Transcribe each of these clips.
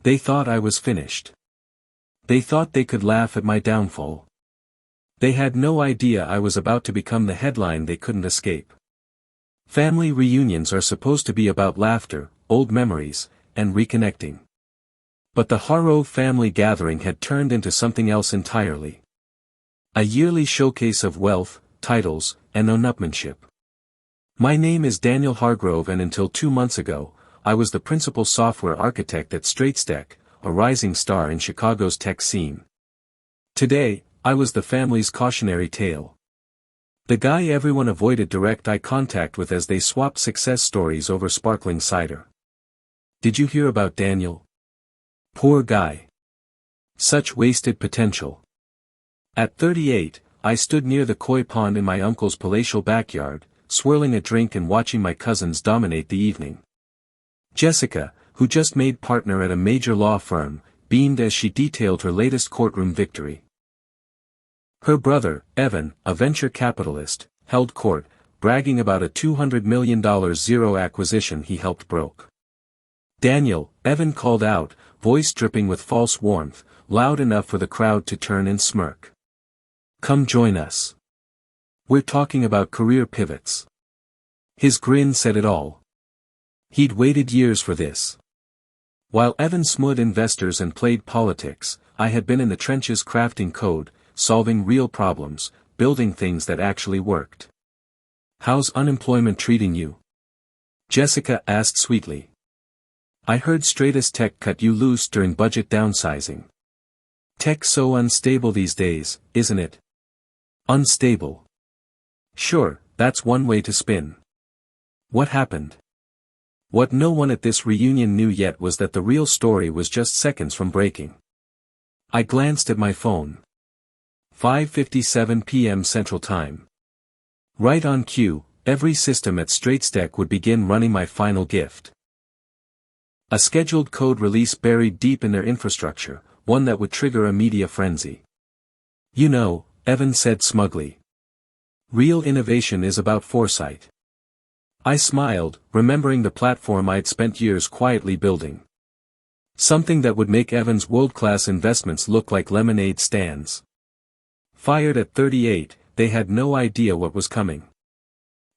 They thought I was finished. They thought they could laugh at my downfall. They had no idea I was about to become the headline they couldn't escape. Family reunions are supposed to be about laughter, old memories, and reconnecting. But the Haro family gathering had turned into something else entirely. A yearly showcase of wealth, titles, and one-upmanship. My name is Daniel Hargrove, and until 2 months ago, I was the principal software architect at StraightStack, a rising star in Chicago's tech scene. Today, I was the family's cautionary tale. The guy everyone avoided direct eye contact with as they swapped success stories over sparkling cider. Did you hear about Daniel? Poor guy. Such wasted potential. At 38, I stood near the koi pond in my uncle's palatial backyard, swirling a drink and watching my cousins dominate the evening. Jessica, who just made partner at a major law firm, beamed as she detailed her latest courtroom victory. Her brother, Evan, a venture capitalist, held court, bragging about a $200 million zero acquisition he helped broke. Daniel, Evan called out, voice dripping with false warmth, loud enough for the crowd to turn and smirk. Come join us. We're talking about career pivots. His grin said it all. He'd waited years for this. While Evan smoothed investors and played politics, I had been in the trenches crafting code, solving real problems, building things that actually worked. How's unemployment treating you? Jessica asked sweetly. I heard Stratus Tech cut you loose during budget downsizing. Tech's so unstable these days, isn't it? Unstable. Sure, that's one way to spin. What happened? What no one at this reunion knew yet was that the real story was just seconds from breaking. I glanced at my phone. 5:57 p.m. Central Time. Right on cue, every system at StraightStack would begin running my final gift. A scheduled code release buried deep in their infrastructure, one that would trigger a media frenzy. You know, Evan said smugly. Real innovation is about foresight. I smiled, remembering the platform I'd spent years quietly building. Something that would make Evan's world-class investments look like lemonade stands. Fired at 38, they had no idea what was coming.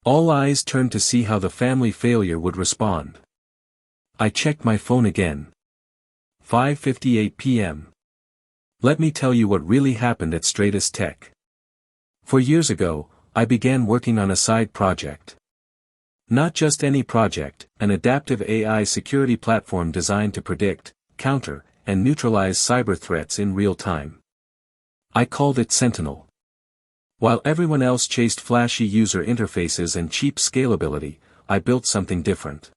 All eyes turned to see how the family failure would respond. I checked my phone again. 5:58 p.m. Let me tell you what really happened at Stratus Tech. 4 years ago, I began working on a side project. Not just any project, an adaptive AI security platform designed to predict, counter, and neutralize cyber threats in real time. I called it Sentinel. While everyone else chased flashy user interfaces and cheap scalability, I built something different.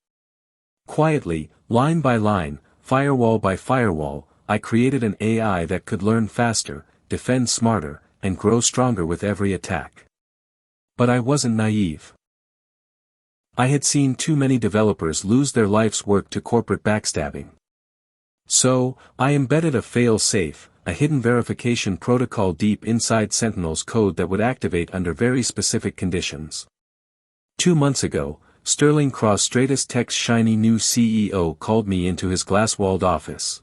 Quietly, line by line, firewall by firewall, I created an AI that could learn faster, defend smarter, and grow stronger with every attack. But I wasn't naive. I had seen too many developers lose their life's work to corporate backstabbing. So, I embedded a fail-safe, a hidden verification protocol deep inside Sentinel's code that would activate under very specific conditions. 2 months ago, Sterling Cross, Stratus Tech's shiny new CEO, called me into his glass-walled office.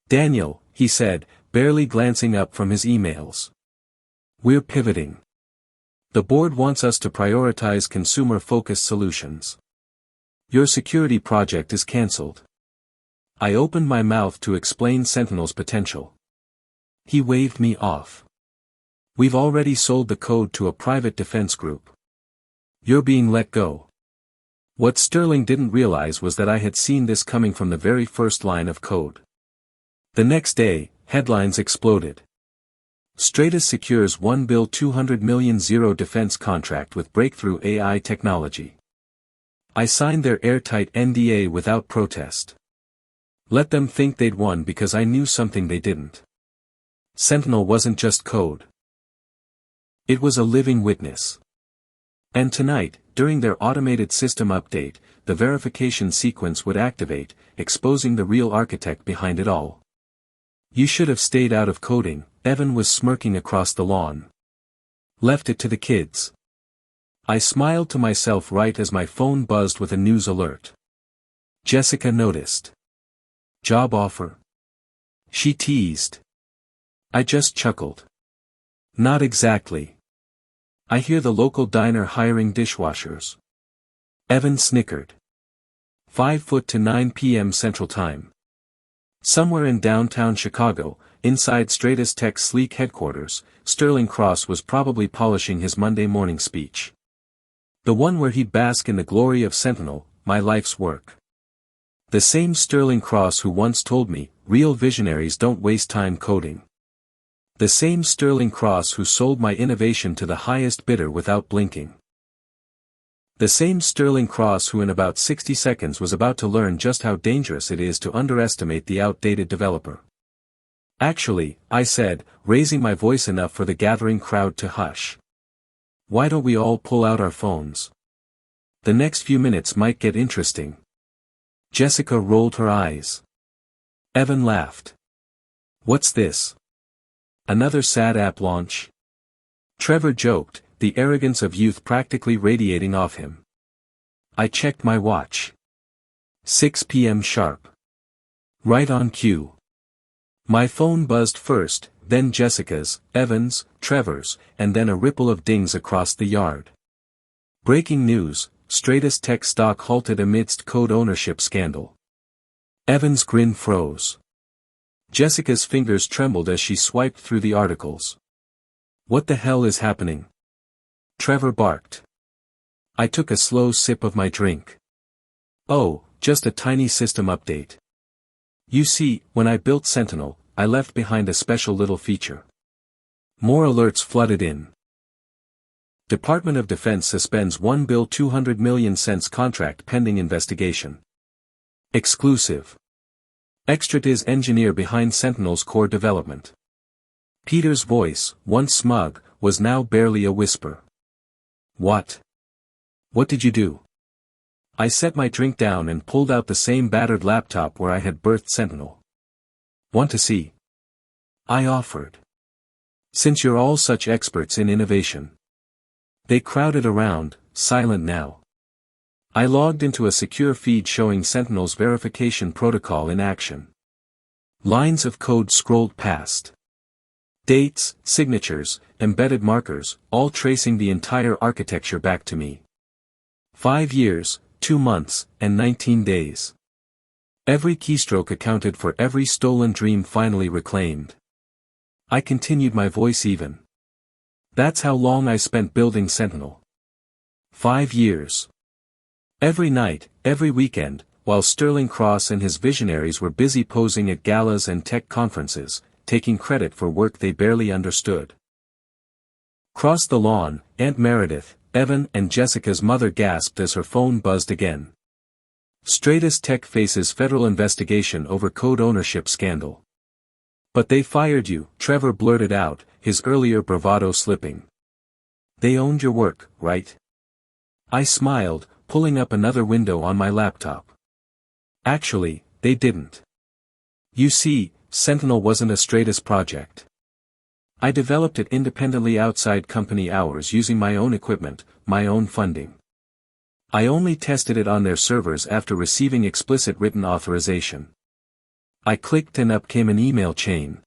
Daniel, he said, barely glancing up from his emails. We're pivoting. The board wants us to prioritize consumer-focused solutions. Your security project is cancelled. I opened my mouth to explain Sentinel's potential. He waved me off. We've already sold the code to a private defense group. You're being let go. What Sterling didn't realize was that I had seen this coming from the very first line of code. The next day, headlines exploded. Stratus secures $1.2 billion zero defense contract with breakthrough AI technology. I signed their airtight NDA without protest. Let them think they'd won because I knew something they didn't. Sentinel wasn't just code. It was a living witness. And tonight, during their automated system update, the verification sequence would activate, exposing the real architect behind it all. You should have stayed out of coding, Evan was smirking across the lawn. Left it to the kids. I smiled to myself right as my phone buzzed with a news alert. Jessica noticed. Job offer? She teased. I just chuckled. Not exactly. I hear the local diner hiring dishwashers. Evan snickered. 5 foot to 9 p.m. Central Time. Somewhere in downtown Chicago, inside Stratus Tech's sleek headquarters, Sterling Cross was probably polishing his Monday morning speech. The one where he'd bask in the glory of Sentinel, my life's work. The same Sterling Cross who once told me, real visionaries don't waste time coding. The same Sterling Cross who sold my innovation to the highest bidder without blinking. The same Sterling Cross who in about 60 seconds was about to learn just how dangerous it is to underestimate the outdated developer. Actually, I said, raising my voice enough for the gathering crowd to hush. Why don't we all pull out our phones? The next few minutes might get interesting. Jessica rolled her eyes. Evan laughed. What's this? Another sad app launch? Trevor joked, the arrogance of youth practically radiating off him. I checked my watch. 6 p.m. sharp. Right on cue. My phone buzzed first, then Jessica's, Evan's, Trevor's, and then a ripple of dings across the yard. Breaking news, Stratus Tech stock halted amidst code ownership scandal. Evan's grin froze. Jessica's fingers trembled as she swiped through the articles. What the hell is happening? Trevor barked. I took a slow sip of my drink. Oh, just a tiny system update. You see, when I built Sentinel, I left behind a special little feature. More alerts flooded in. Department of Defense suspends $1 bill 200 million cents contract pending investigation. Exclusive. Extratis engineer behind Sentinel's core development. Peter's voice, once smug, was now barely a whisper. What? What did you do? I set my drink down and pulled out the same battered laptop where I had birthed Sentinel. Want to see? I offered. Since you're all such experts in innovation. They crowded around, silent now. I logged into a secure feed showing Sentinel's verification protocol in action. Lines of code scrolled past. Dates, signatures, embedded markers, all tracing the entire architecture back to me. 5 years, 2 months, and 19 days. Every keystroke accounted for every stolen dream finally reclaimed. I continued my voice even. That's how long I spent building Sentinel. 5 years. Every night, every weekend, while Sterling Cross and his visionaries were busy posing at galas and tech conferences, taking credit for work they barely understood. Cross the lawn, Aunt Meredith, Evan and Jessica's mother gasped as her phone buzzed again. Stratus Tech faces federal investigation over code ownership scandal. But they fired you, Trevor blurted out, his earlier bravado slipping. They owned your work, right? I smiled, pulling up another window on my laptop. Actually, they didn't. You see, Sentinel wasn't a Stratus project. I developed it independently outside company hours using my own equipment, my own funding. I only tested it on their servers after receiving explicit written authorization. I clicked and up came an email chain.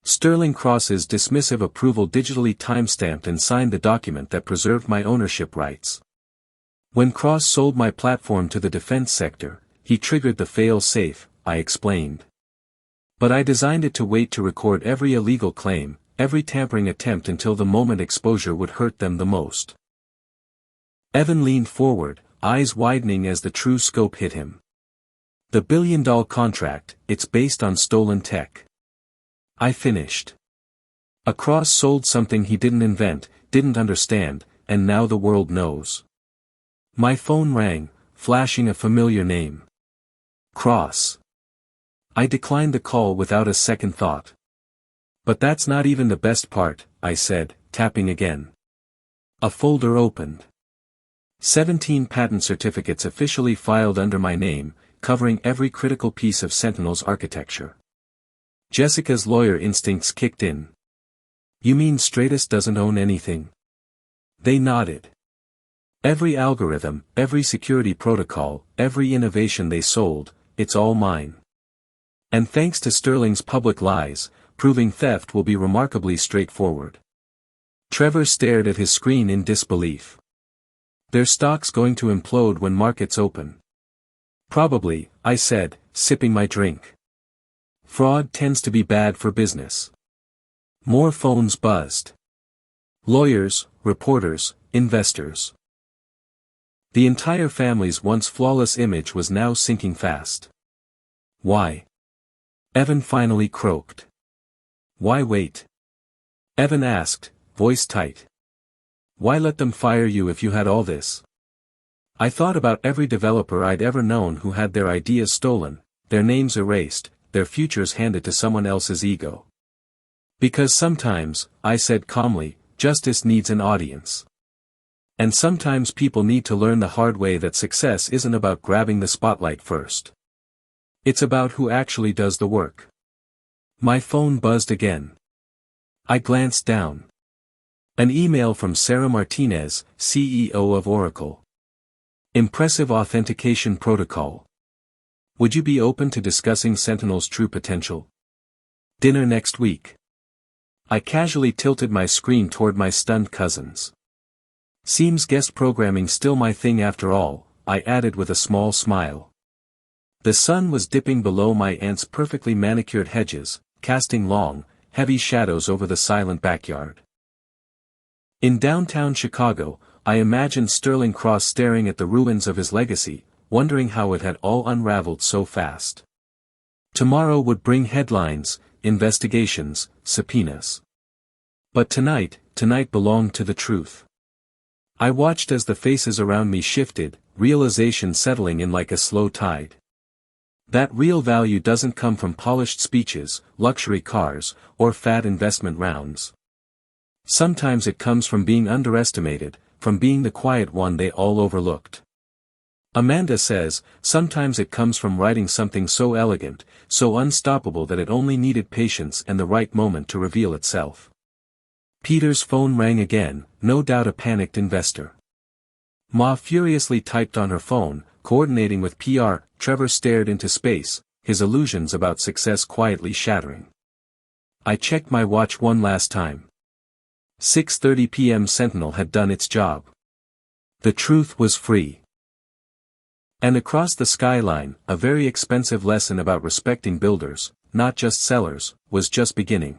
Sterling Cross's dismissive approval digitally timestamped and signed the document that preserved my ownership rights. When Cross sold my platform to the defense sector, he triggered the fail-safe, I explained. But I designed it to wait to record every illegal claim, every tampering attempt until the moment exposure would hurt them the most. Evan leaned forward, eyes widening as the true scope hit him. The billion-dollar contract, it's based on stolen tech. I finished. Cross sold something he didn't invent, didn't understand, and now the world knows. My phone rang, flashing a familiar name. Cross. I declined the call without a second thought. But that's not even the best part, I said, tapping again. A folder opened. 17 patent certificates officially filed under my name, covering every critical piece of Sentinel's architecture. Jessica's lawyer instincts kicked in. You mean Stratus doesn't own anything? They nodded. Every algorithm, every security protocol, every innovation they sold, it's all mine. And thanks to Sterling's public lies, proving theft will be remarkably straightforward. Trevor stared at his screen in disbelief. Their stock's going to implode when markets open. Probably, I said, sipping my drink. Fraud tends to be bad for business. More phones buzzed. Lawyers, reporters, investors. The entire family's once flawless image was now sinking fast. Why? Evan finally croaked. Why wait? Evan asked, voice tight. Why let them fire you if you had all this? I thought about every developer I'd ever known who had their ideas stolen, their names erased, their futures handed to someone else's ego. Because sometimes, I said calmly, justice needs an audience. And sometimes people need to learn the hard way that success isn't about grabbing the spotlight first. It's about who actually does the work. My phone buzzed again. I glanced down. An email from Sarah Martinez, CEO of Oracle. Impressive authentication protocol. Would you be open to discussing Sentinel's true potential? Dinner next week. I casually tilted my screen toward my stunned cousins. Seems guest programming still my thing after all, I added with a small smile. The sun was dipping below my aunt's perfectly manicured hedges, casting long, heavy shadows over the silent backyard. In downtown Chicago, I imagined Sterling Cross staring at the ruins of his legacy, wondering how it had all unraveled so fast. Tomorrow would bring headlines, investigations, subpoenas. But tonight belonged to the truth. I watched as the faces around me shifted, realization settling in like a slow tide. That real value doesn't come from polished speeches, luxury cars, or fat investment rounds. Sometimes it comes from being underestimated, from being the quiet one they all overlooked. Amanda says, sometimes it comes from writing something so elegant, so unstoppable that it only needed patience and the right moment to reveal itself. Peter's phone rang again, no doubt a panicked investor. Ma furiously typed on her phone, coordinating with PR. Trevor stared into space, his illusions about success quietly shattering. I checked my watch one last time. 6:30 p.m. Sentinel had done its job. The truth was free. And across the skyline, a very expensive lesson about respecting builders, not just sellers, was just beginning.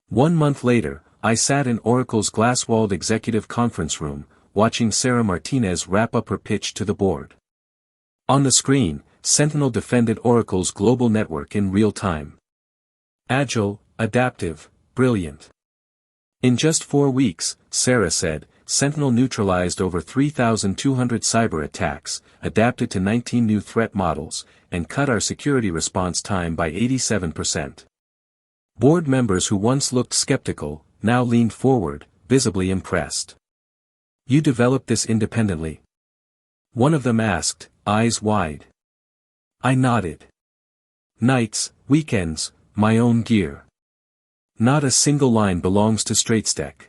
1 month later, I sat in Oracle's glass-walled executive conference room, watching Sarah Martinez wrap up her pitch to the board. On the screen, Sentinel defended Oracle's global network in real time. Agile, adaptive, brilliant. In just 4 weeks, Sarah said, Sentinel neutralized over 3,200 cyber attacks, adapted to 19 new threat models, and cut our security response time by 87%. Board members who once looked skeptical, now leaned forward, visibly impressed. You developed this independently? One of them asked, eyes wide. I nodded. Nights, weekends, my own gear. Not a single line belongs to StraightStack.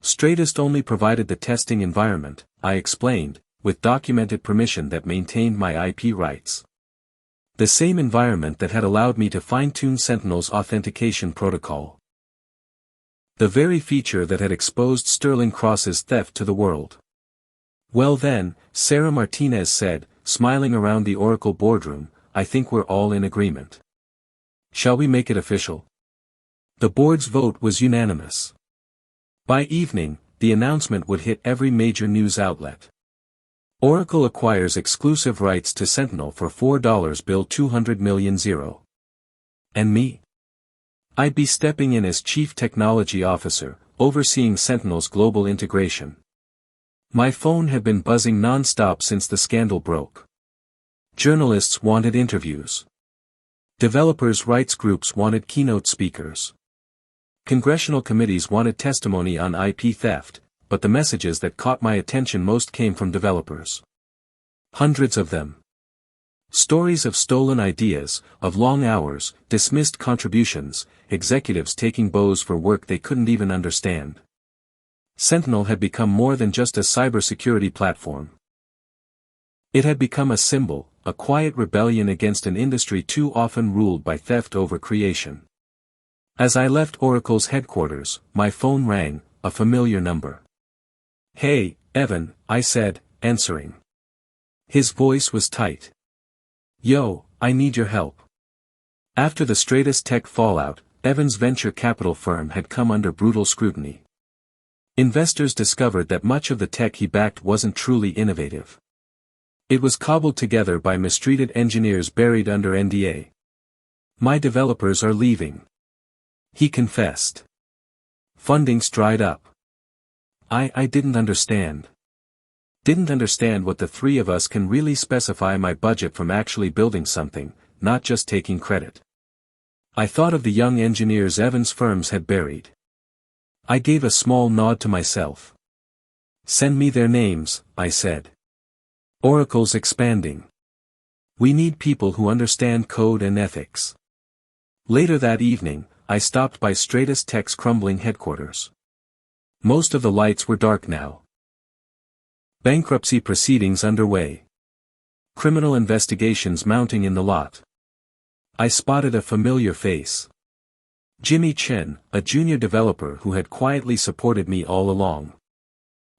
Straightest only provided the testing environment, I explained, with documented permission that maintained my IP rights. The same environment that had allowed me to fine-tune Sentinel's authentication protocol. The very feature that had exposed Sterling Cross's theft to the world. Well then, Sarah Martinez said, smiling around the Oracle boardroom, I think we're all in agreement. Shall we make it official? The board's vote was unanimous. By evening, the announcement would hit every major news outlet. Oracle acquires exclusive rights to Sentinel for $4 bill $200 million. And me? I'd be stepping in as Chief Technology Officer, overseeing Sentinel's global integration. My phone had been buzzing non-stop since the scandal broke. Journalists wanted interviews. Developers' rights groups wanted keynote speakers. Congressional committees wanted testimony on IP theft, but the messages that caught my attention most came from developers. Hundreds of them. Stories of stolen ideas, of long hours, dismissed contributions, executives taking bows for work they couldn't even understand. Sentinel had become more than just a cybersecurity platform. It had become a symbol, a quiet rebellion against an industry too often ruled by theft over creation. As I left Oracle's headquarters, my phone rang, a familiar number. "Hey, Evan," I said, answering. His voice was tight. "Yo, I need your help." After the straightest tech fallout, Evan's venture capital firm had come under brutal scrutiny. Investors discovered that much of the tech he backed wasn't truly innovative. It was cobbled together by mistreated engineers buried under NDA. "My developers are leaving," he confessed. "Funding's dried up." I didn't understand. Didn't understand what the three of us can really specify my budget from actually building something, not just taking credit. I thought of the young engineers Evan's firms had buried. I gave a small nod to myself. "Send me their names," I said. "Oracle's expanding. We need people who understand code and ethics." Later that evening, I stopped by Stratus Tech's crumbling headquarters. Most of the lights were dark now. Bankruptcy proceedings underway. Criminal investigations mounting in the lot. I spotted a familiar face. Jimmy Chen, a junior developer who had quietly supported me all along.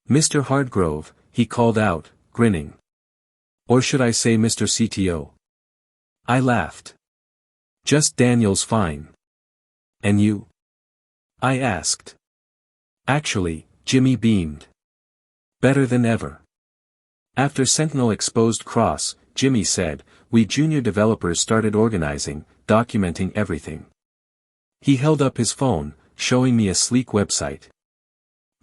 "Mr. Hardgrove," he called out, grinning. Or should I say Mr. CTO? I laughed. "Just Daniel's fine." "And you?" I asked. Actually, Jimmy beamed. "Better than ever." After Sentinel exposed Cross, Jimmy said, "We junior developers started organizing, documenting everything." He held up his phone, showing me a sleek website.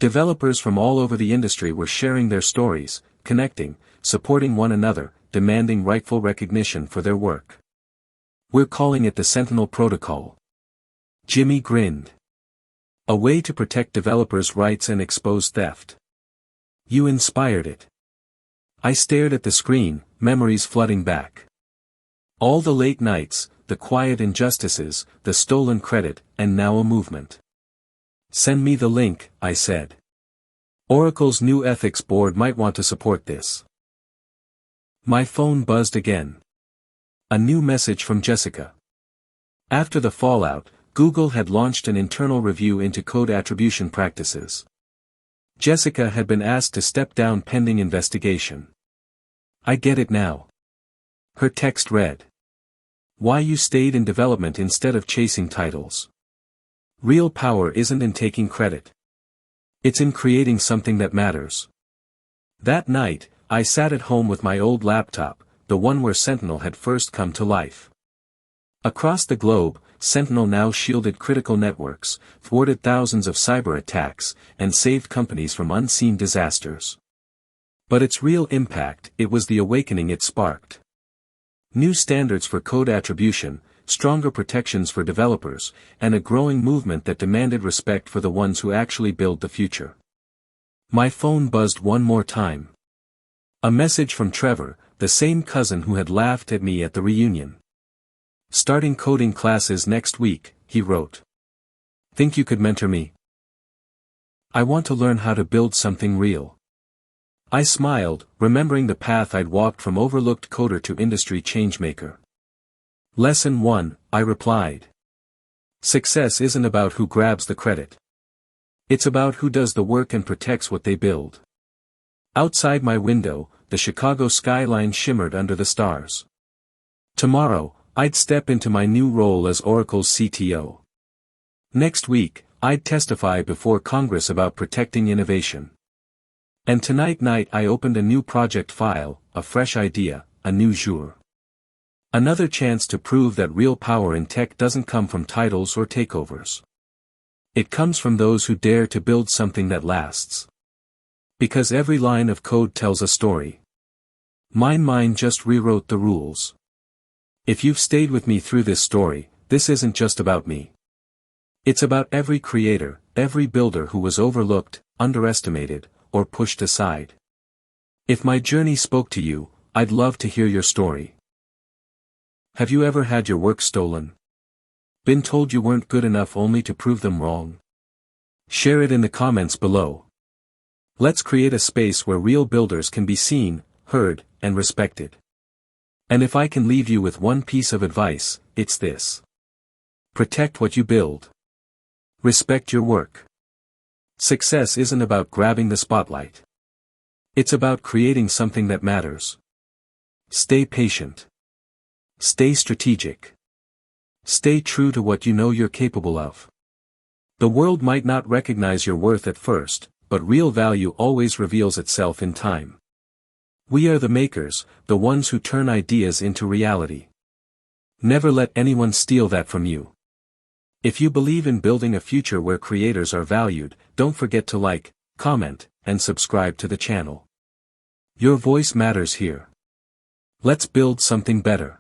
Developers from all over the industry were sharing their stories, connecting, supporting one another, demanding rightful recognition for their work. "We're calling it the Sentinel Protocol." Jimmy grinned. "A way to protect developers' rights and expose theft." "You inspired it." I stared at the screen, memories flooding back. All the late nights, the quiet injustices, the stolen credit, and now a movement. "Send me the link," I said. "Oracle's new ethics board might want to support this." My phone buzzed again. A new message from Jessica. After the fallout, Google had launched an internal review into code attribution practices. Jessica had been asked to step down pending investigation. "I get it now." Her text read. "Why you stayed in development instead of chasing titles. Real power isn't in taking credit. It's in creating something that matters." That night, I sat at home with my old laptop, the one where Sentinel had first come to life. Across the globe, Sentinel now shielded critical networks, thwarted thousands of cyber attacks, and saved companies from unseen disasters. But its real impact, it was the awakening it sparked. New standards for code attribution, stronger protections for developers, and a growing movement that demanded respect for the ones who actually build the future. My phone buzzed one more time. A message from Trevor, the same cousin who had laughed at me at the reunion. "Starting coding classes next week," he wrote. "Think you could mentor me? I want to learn how to build something real." I smiled, remembering the path I'd walked from overlooked coder to industry changemaker. "Lesson 1, I replied. Success isn't about who grabs the credit. It's about who does the work and protects what they build." Outside my window, the Chicago skyline shimmered under the stars. Tomorrow, I'd step into my new role as Oracle's CTO. Next week, I'd testify before Congress about protecting innovation. And tonight night I opened a new project file, a fresh idea, a new jour. Another chance to prove that real power in tech doesn't come from titles or takeovers. It comes from those who dare to build something that lasts. Because every line of code tells a story. Mine just rewrote the rules. If you've stayed with me through this story, this isn't just about me. It's about every creator, every builder who was overlooked, underestimated, or pushed aside. If my journey spoke to you, I'd love to hear your story. Have you ever had your work stolen? Been told you weren't good enough only to prove them wrong? Share it in the comments below. Let's create a space where real builders can be seen, heard, and respected. And if I can leave you with one piece of advice, it's this. Protect what you build. Respect your work. Success isn't about grabbing the spotlight. It's about creating something that matters. Stay patient. Stay strategic. Stay true to what you know you're capable of. The world might not recognize your worth at first, but real value always reveals itself in time. We are the makers, the ones who turn ideas into reality. Never let anyone steal that from you. If you believe in building a future where creators are valued, don't forget to like, comment, and subscribe to the channel. Your voice matters here. Let's build something better.